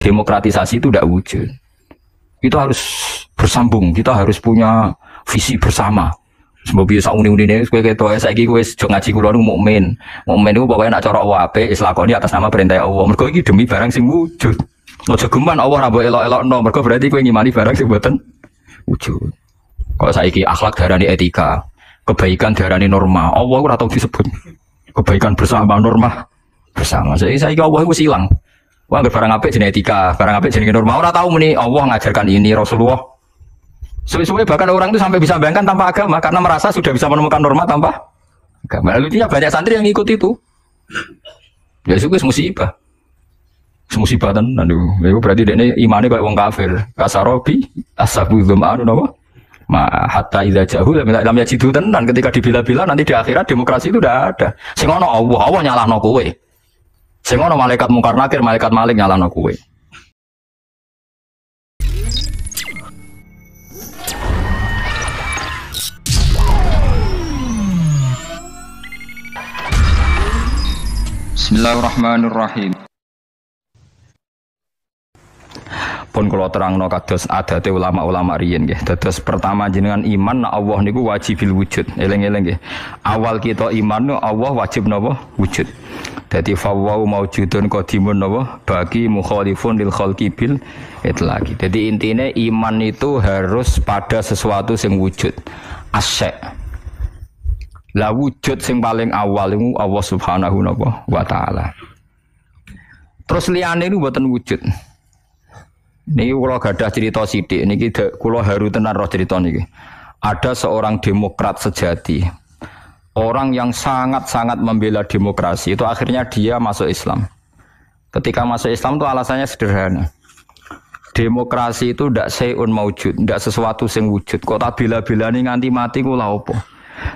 Demokratisasi itu tidak wujud. Kita harus bersambung, kita harus punya visi bersama. Sebab bisa uni-uni ini, saiki kowe ngaji kula nu mukmin. Mukmin itu pokoknya nak cara wape, islakoni atas nama perintah Allah. Mergo iki demi barang sing wujud. Aja geman Allah ra mbok elok-elokno, mergo berarti kowe ngimani barang sing mboten wujud. Kalau saiki akhlak darani etika, kebaikan darani norma. Allah ora tau disebut. Kebaikan bersama, norma bersama. Saiki Allah wis ilang. Wah, barang apik jenenge etika, barang apik jenenge norma. Ora tau muni Allah ngajarkan ini, Rasulullah. Suwe-suwe bahkan orang itu sampai bisa bayangkan tanpa agama karena merasa sudah bisa menemukan norma tanpa agama. Lalu dia banyak santri yang ikut itu. Ya itu musibah. Musibah tenan lho. Itu berarti dekne imane kayak wong kafir. Kasarobi asabu dzama'an napa? Ma hatta idza jahul lam yajidu tenan ketika dibela-bela nanti di akhirat demokrasi itu udah ada. Sing ono Allah nyalahno kowe. Sing ono malaikat mungkar nakir, malaikat malik nyalahno kowe. Bismillahirrahmanirrahim. Pun kalau terangno kados adate ulama-ulama riyen nggih. Dados pertama jenengan iman Allah niku wajibil wujud. Eling-eling nggih. Awal kita iman Allah wajib napa? Wujud. Dadi fawwau maujudun qadimun napa? Bagi mukhalifun lil khalqi bil itlaqi. Dadi intine iman itu harus pada sesuatu sing wujud. Asy'. Lah wujud sing paling awal itu Allah Subhanahu wa taala. Terus liyane niku mboten wujud. Niki kula gadah cerita sithik niki kula haru tenan roh cerita niki. Ada seorang demokrat sejati. Orang yang sangat-sangat membela demokrasi itu akhirnya dia masuk Islam. Ketika masuk Islam itu alasannya sederhana. Demokrasi itu ndak sayun maujud, ndak sesuatu sing wujud. Kok tak bela-belani nganti mati ku lha opo?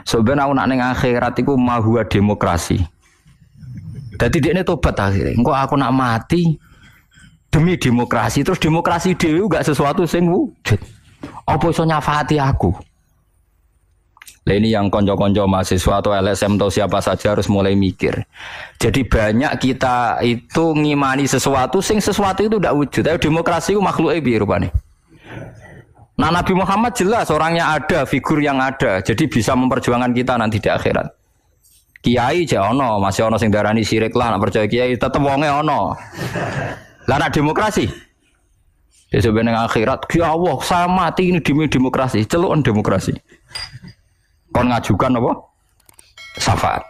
Sebenarnya aku nak ning akhirat iku mahwa demokrasi. Dadi dekne tobat akhirnya. Engko aku nak mati demi demokrasi, terus demokrasi dhewe enggak sesuatu sing wujud. Apa iso nyafaati aku? Lah ini yang konco-konco mahasiswa atau LSM atau siapa saja harus mulai mikir. Jadi banyak kita itu ngimani sesuatu sing sesuatu itu enggak wujud. Tapi demokrasi itu makhluke piye rupane? Nah Nabi Muhammad jelas orangnya ada, figur yang ada, jadi bisa memperjuangkan kita nanti di akhirat. Kiai aja ono, masih ono sing darani sirik lah, nak percaya kiai tetep wonge ono. Lah nak demokrasi, ya sebenarnya akhirat, ya Allah saya mati ini demi demokrasi, celukan demokrasi. Kon ngajukan apa? Syafaat.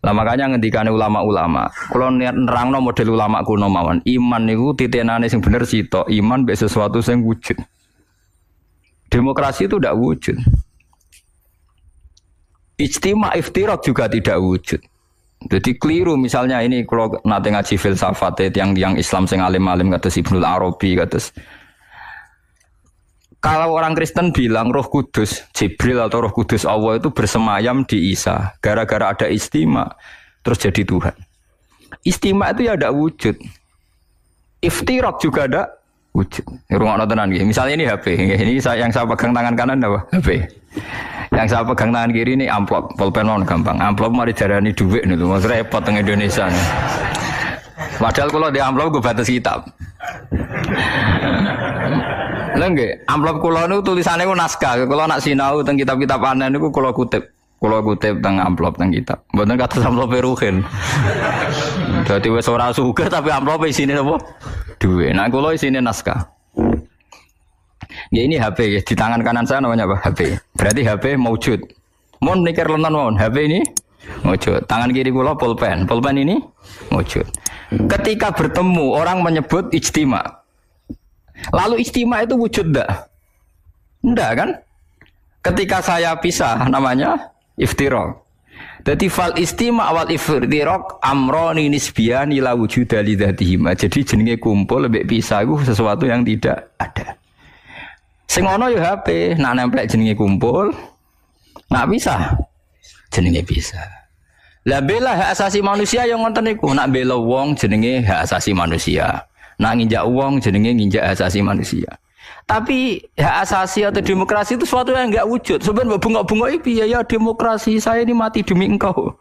Lah makanya ngendikane ulama-ulama, kula nerangno model ulama kuno mawon. Iman niku titenane sing bener sitok, iman mbek sesuatu sing wujud. Demokrasi itu tidak wujud. Ijtima' iftirak juga tidak wujud. Jadi keliru misalnya ini kalau nate ngaji filsafat yang Islam sing alim-alim kados Ibnu Arabi kados. Kalau orang Kristen bilang Roh Kudus, Jibril atau Roh Kudus Allah itu bersemayam di Isa. Gara-gara ada istima, terus jadi Tuhan. Istima itu ya ada wujud. Iftirak juga ada wujud. Rungokno tenan nggih. Misalnya ini HP. Ini yang saya pegang tangan kanan apa? HP. Yang saya pegang tangan kiri ini amplop. Pulpen mau gampang. Amplop mari darani dhuwit niku. Mas repot teng Indonesia. Padahal kalau di amplop gue batas kitab. Lha nggih, amplop kula niku tulisane ku naskah. Kula nak sinau teng kitab-kitab anen niku kula kutip. Kula kutip teng amplop teng kitab. Mboten kados amplop Ruhin. Dadi wis ora sugih tapi amplop isine napa? Duwe. Nah kula isine naskah. Ya ini HP ya, di tangan kanan saya namanya apa? HP. Berarti HP maujud. Mun mikir lontan mawon, HP ini maujud. Tangan kiri kula pulpen. Pulpen ini maujud. Ketika bertemu orang menyebut ijtima'. Lalu ijtima' itu wujud enggak? Enggak kan? Ketika saya pisah namanya iftirak. Jadi fal istima' wal iftirak amroni nisbiyani la wujuda li dzatihima. Jadi jenenge kumpul lebih pisah itu sesuatu yang tidak ada. Sing ono yo HP, nak nemplek jenenge kumpul. Nak pisah jenenge pisah. Lah bela hak asasi manusia yang ngoten niku, nak bela wong jenenge hak asasi manusia. Nak nginjak wong jenenge nginjak hak asasi manusia. Tapi hak asasi atau demokrasi itu sesuatu yang enggak wujud. Sebenarnya bengok-bengok piye ya demokrasi, saya ini mati demi engkau.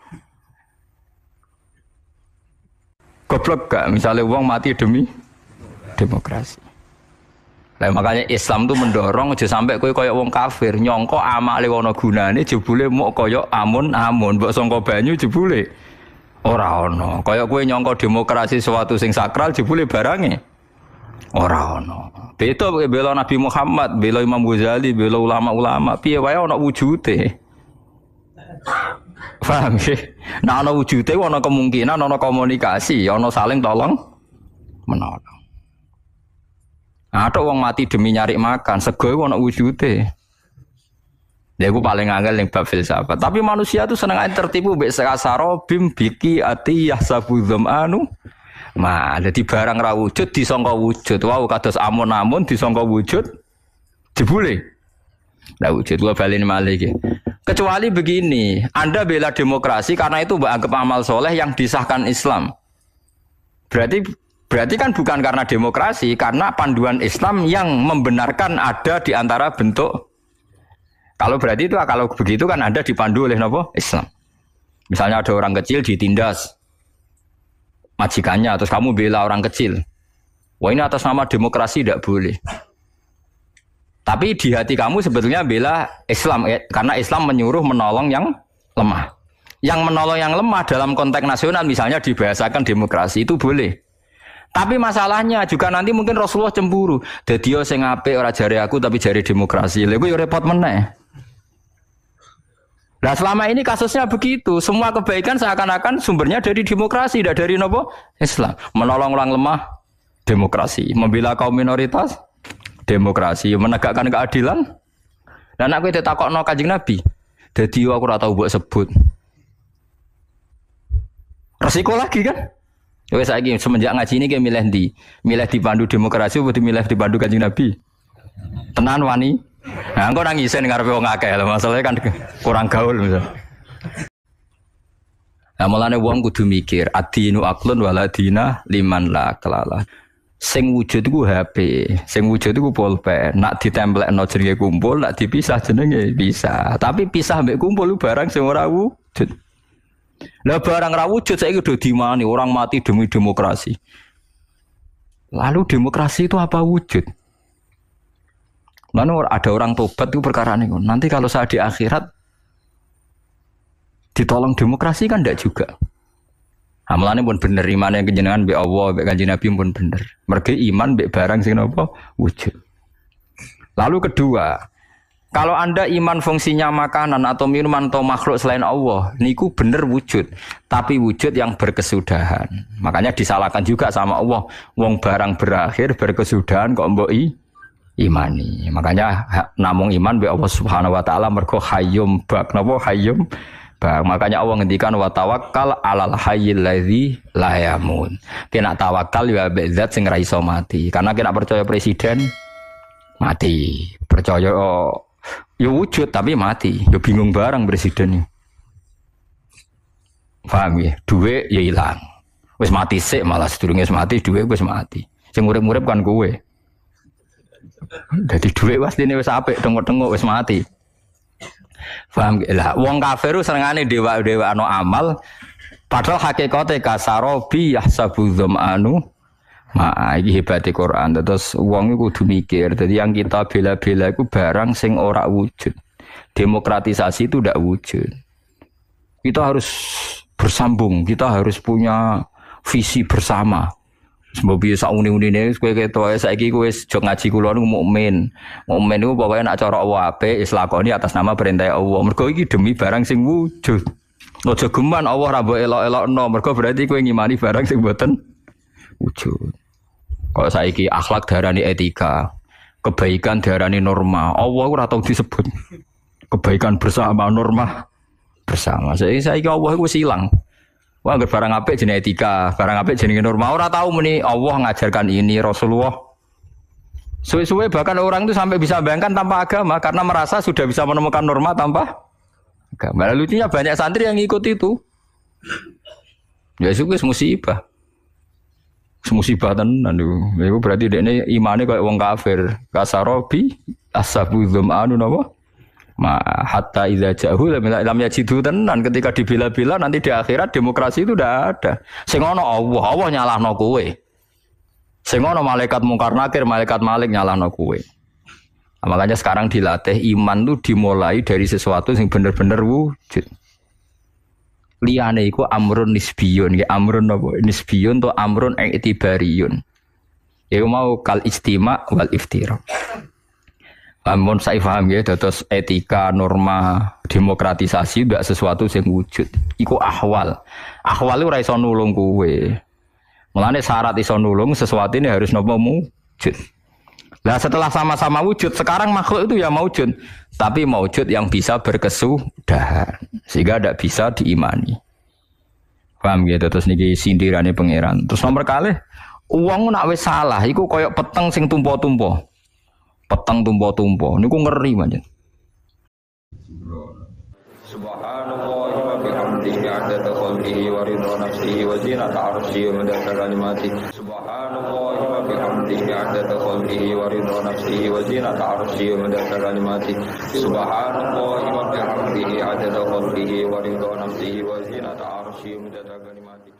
Goblok gak misalnya uang mati demi demokrasi. Lah makanya Islam tuh mendorong aja sampai kowe koyo wong kafir nyongko amale ana gunane jebule mok koyo amun-amun mbok sangka banyu jebule ora ana. Koyo kowe nyongko demokrasi sesuatu sing sakral jebule barange ora ana. Beda bela Nabi Muhammad, bela Imam Ghazali, bela ulama-ulama piye wae ana wujude. Paham ya? Nah, ana wujude ana kemungkinan ana komunikasi, ana saling tolong menolong. Ada wong mati demi nyari makan, sego ana wujude. Ya iku paling angel ning bab filsafat. Tapi manusia tuh seneng ae tertipu mbek sakasaro bim biki ati yahsabu dzamanu. Nah, dadi barang ra wujud disangka wujud. Wau kados amun-amun disangka wujud jebule. Lah wujud gua baleni malih iki. Kecuali begini, Anda bela demokrasi karena itu anggap amal soleh yang disahkan Islam. Berarti kan bukan karena demokrasi, karena panduan Islam yang membenarkan ada di antara bentuk. Kalau berarti itu, kalau begitu kan Anda dipandu oleh apa? Islam. Misalnya ada orang kecil ditindas majikannya, terus kamu bela orang kecil. Wah ini atas nama demokrasi tidak boleh. Tapi di hati kamu sebetulnya bela Islam karena Islam menyuruh menolong yang lemah. Yang menolong yang lemah dalam konteks nasional misalnya dibahasakan demokrasi itu boleh. Tapi masalahnya juga nanti mungkin Rasulullah cemburu. Dadi yo sing apik ora jare aku tapi jare demokrasi. Lha iku yo repot meneh. Nah selama ini kasusnya begitu. Semua kebaikan seakan-akan sumbernya dari demokrasi, tidak dari nopo Islam. Menolong orang lemah demokrasi, membela kaum minoritas demokrasi, menegakkan keadilan. Dan aku ditakokno Kanjeng Nabi. Dadi aku ora tau mbok sebut. Resiko lagi kan? Ya wis saiki semenjak ngaji ini milih ndi? Milih dipandu demokrasi apa milih dipandu Kanjeng Nabi? Tenan wani. Nah, engko nang isen ngarepe wong akeh lho, masalahnya kan kurang gaul misal. Nah, mulane wong kudu mikir, adinu aqlun waladina liman la kelala. Sing wujud iku HP, sing wujud iku pulpen. Nak ditemplekno jenenge kumpul, nak dipisah jenenge bisa. Tapi pisah mbek kumpul barang sing ora wujud. Lah barang ra wujud saiki udah dimani orang mati demi demokrasi. Lalu demokrasi itu apa wujud? Lalu ada orang tobat itu perkara ini. Nanti kalau saya di akhirat ditolong demokrasi kan tidak juga. Amalannya pun bener, imannya kejenengan be Allah, be Kanjeng Nabi pun bener. Mereka iman be barang sing apa wujud. Lalu kedua, kalau Anda iman fungsinya makanan atau minuman atau makhluk selain Allah, niku bener wujud, tapi wujud yang berkesudahan. Makanya disalahkan juga sama Allah. Wong barang berakhir berkesudahan kok mbok imani. Makanya namung iman be Allah Subhanahu wa taala mergo hayyum bak. Napa hayyum? Makanya Allah ngendikan wa tawakkal 'alal hayyil ladzi la yamun. Kena tawakal ya be zat sing ra iso mati. Karena kena percaya presiden mati. Percaya ya wujud tapi mati. Ya bingung barang presiden. Paham ya? Duit ya ilang. Wis mati sik malah sedurunge wis mati duit wis mati. Sing urip-urip kan kowe. Dadi duit pastine wis apik tengok-tengok wis mati. Paham lah, wong kafir senengane dewa-dewa ana amal padahal hakikate kasarobi yahsabu dzamanu. Iki hebate Quran. Terus wong iku kudu mikir. Dadi yang kita bela-bela iku barang sing ora wujud. Demokratisasi itu ndak wujud. Kita harus bersambung, kita harus punya visi bersama. Sebab biasa uni-unine kowe ketok saiki kowe aja ngaji kula niku mukmin. Mukmin niku pokoke nek cara Allah apik wis lakoni atas nama perintah Allah. Mergo iki demi barang sing wujud. Aja geman Allah ra mbok elok-elokno. Mergo berarti kowe ngimani barang sing mboten wujud. Kalau saiki akhlak darani etika, kebaikan darani norma. Allah ora tau disebut. Kebaikan bersama, norma bersama. Saiki Allah iku silang. Wah, barang apik jenenge etika, barang apik jenenge norma. Ora tahu muni Allah ngajarkan ini Rasulullah. Suwe-suwe bahkan orang itu sampai bisa bayangkan tanpa agama karena merasa sudah bisa menemukan norma tanpa agama. Lucunya banyak santri yang ikut itu. Ya itu musibah. Musibah tenan itu berarti dekne imane kayak wong kafir. Kasarobi asabu dzamanu napa? Hatta idza ja'u lam yajidu tenan ketika dibela-bela nanti di akhirat demokrasi itu udah ada. Sing ono Allah nyalahno kowe. Sing ono malaikat mungkar nakir, malaikat malik nyalahno kowe. Nah, makanya sekarang dilatih iman tuh dimulai dari sesuatu yang bener-bener wujud. Liyane iku amrun nisbiyun, ya amrun apa? Nisbiyun to amrun i'tibariyun. Iku mau kal istima wal iftira. Amun saya paham ya, terus etika, norma, demokratisasi tidak sesuatu yang wujud. Iku ahwal. Ahwal itu ora iso nulung kowe. Mulane syarat iso nulung sesuatu ini harus nopo wujud. Nah setelah sama-sama wujud, sekarang makhluk itu ya wujud, tapi wujud yang bisa berkesudahan, sehingga tidak bisa diimani. Paham gitu? Terus niki sindirane pangeran. Terus nomor kalih, uang nak wis salah, iku koyok peteng sing tumpo-tumpo. Peteng tumpo-tumpo, niku ngeri manjen. Subhanallah wa bihamdihi 'adada khalqihi wa ridha nafsihi wa zinata 'arsyihi wa midada kalimatihi. Subhanallah wa bihamdihi 'adada khalqihi wa ridha nafsihi wa zinata 'arsyihi wa midada kalimatihi. Subhanallah wa bihamdihi 'adada khalqihi wa ridha nafsihi wa zinata 'arsyihi wa midada kalimatihi.